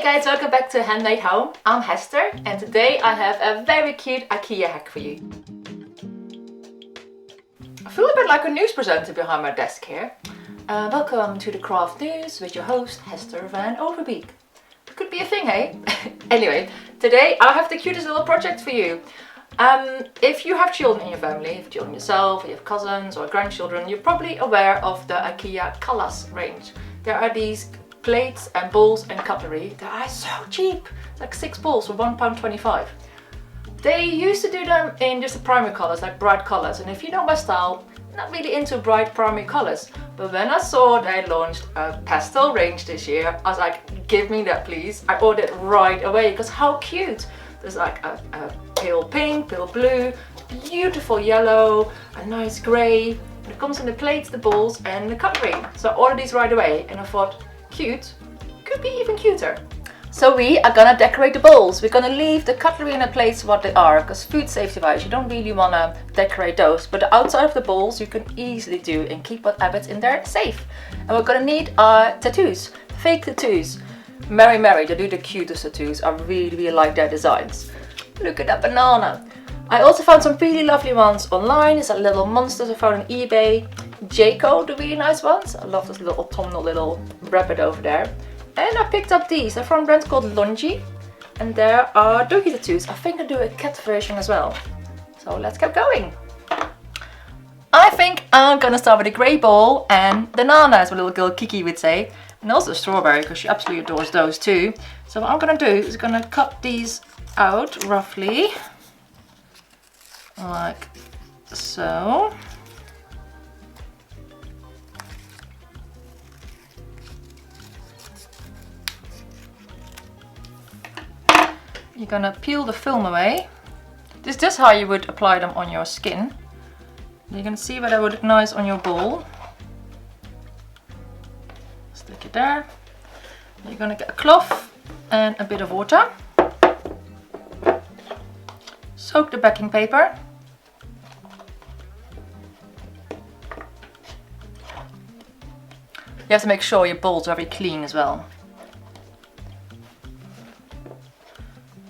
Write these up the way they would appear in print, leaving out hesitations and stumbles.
guys, welcome back to Handmade Home. I'm Hester and today I have a very cute IKEA hack for you. I feel a bit like a news presenter behind my desk here. Welcome to the Craft News with your host Hester van Overbeek. Could be a thing, hey? Anyway, today I have the cutest little project for you. If you have children in your family, if children yourself, or you have cousins or grandchildren, you're probably aware of the Ikea Kalas range. There are these plates and bowls and cutlery. They are so cheap. It's like 6 bowls for £1.25. They used to do them in just the primary colours, like bright colours. And if you know my style, I'm not really into bright primary colours. But when I saw they launched a pastel range this year, I was like, give me that please. I ordered it right away because how cute. There's like a pale pink, pale blue, beautiful yellow, a nice grey. And it comes in the plates, the bowls and the cutlery. So I ordered these right away and I thought, cute, could be even cuter. So we are gonna decorate the bowls. We're gonna leave the cutlery and the plates what they are, because food safety wise you don't really wanna decorate those, but the outside of the bowls you can easily do and keep whatever's in there safe. And we're gonna need our tattoos, fake tattoos. Meri Meri, they do the cutest tattoos. I really like their designs. Look at that banana. I also found some really lovely ones online. It's a little monsters I found on eBay. Djago, the really nice ones. I love this little autumnal little rabbit over there. And I picked up these. They're from a brand called Londji. And there are doggy tattoos. I think I do a cat version as well. So let's get going. I think I'm gonna start with a grey bowl and banana, as my little girl Kiki would say. And also a strawberry, because she absolutely adores those too. So what I'm gonna do is gonna cut these out roughly. Like so. You're gonna peel the film away. This is just how you would apply them on your skin. You can see where they would look nice on your bowl. Stick it there. You're gonna get a cloth and a bit of water. Soak the backing paper. You have to make sure your bowls are very clean as well.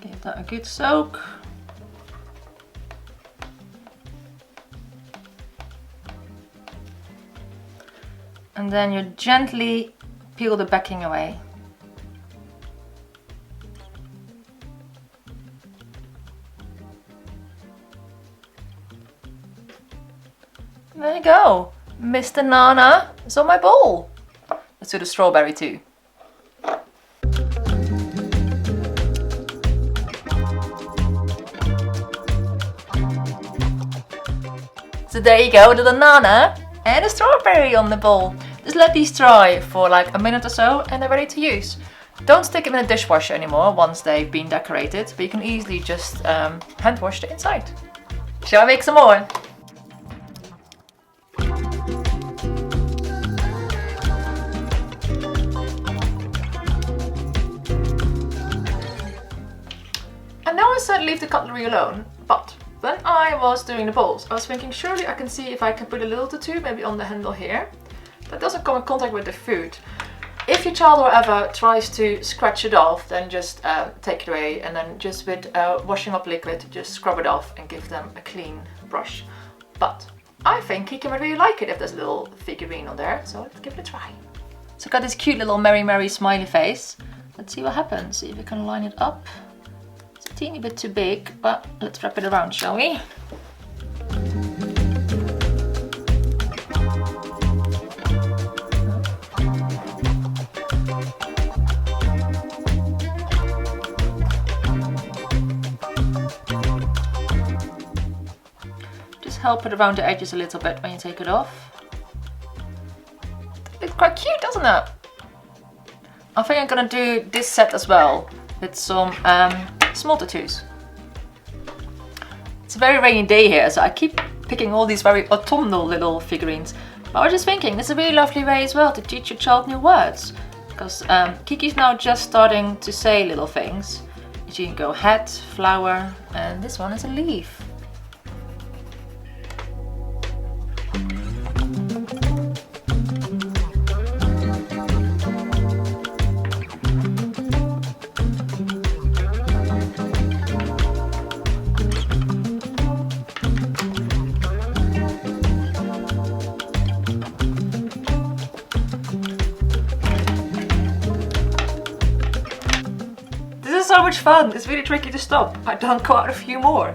Give that a good soak. And then you gently peel the backing away. There you go. Mr. Nana is on my bowl. Let's do the strawberry too. So there you go, the banana and a strawberry on the bowl. Just let these dry for like a minute or so and they're ready to use. Don't stick them in a dishwasher anymore once they've been decorated, but you can easily just hand wash the inside. Shall I make some more? And now I said leave the cutlery alone, but when I was doing the bowls, I was thinking surely I can see if I can put a little tattoo maybe on the handle here. That doesn't come in contact with the food. If your child or ever tries to scratch it off, then just take it away and then just with washing up liquid, just scrub it off and give them a clean brush. But I think Kiki might really like it if there's a little figurine on there, so let's give it a try. So I've got this cute little Meri Meri smiley face. Let's see what happens, see if we can line it up. It's a teeny bit too big, but let's wrap it around, shall we? Just help it around the edges a little bit when you take it off. It's quite cute, doesn't it? I think I'm gonna do this set as well with some small tattoos. It's a very rainy day here, so I keep picking all these very autumnal little figurines. But I was just thinking, it's a really lovely way as well to teach your child new words. Because Kiki's now just starting to say little things. You can go hat, flower, and this one is a leaf. so much fun. It's really tricky to stop. I've done quite a few more.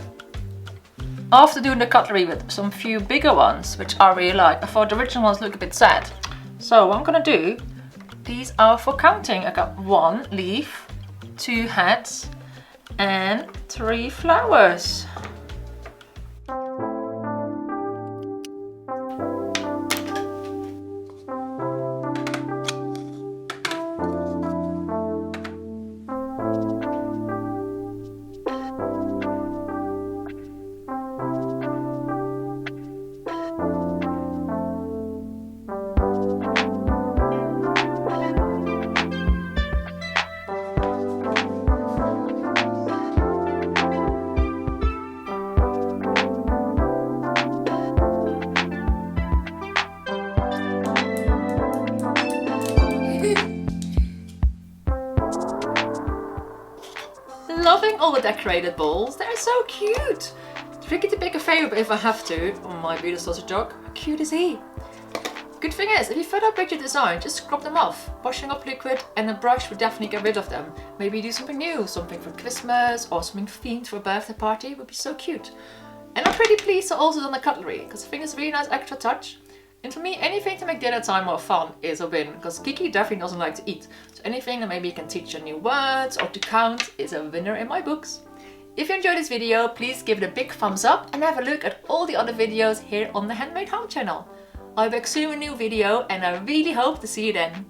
After doing the cutlery with some few bigger ones, which I really like, I thought the original ones look a bit sad. So what I'm gonna do, these are for counting. I got 1 leaf, 2 heads and 3 flowers. Loving all the decorated balls, they're so cute! Tricky to pick a favourite if I have to. Oh my beautiful sausage dog, how cute is he? Good thing is, if you further upgrade your design, just scrub them off. Washing up liquid and a brush would definitely get rid of them. Maybe do something new, something for Christmas or something themed for a birthday party would be so cute. And I'm pretty pleased I also done the cutlery, because I think it's a really nice extra touch. And for me, anything to make dinner time more fun is a win, because Kiki definitely doesn't like to eat. So anything that maybe you can teach her new words or to count is a winner in my books. If you enjoyed this video, please give it a big thumbs up and have a look at all the other videos here on the Handmade Home channel. I'll be back soon with a new video and I really hope to see you then.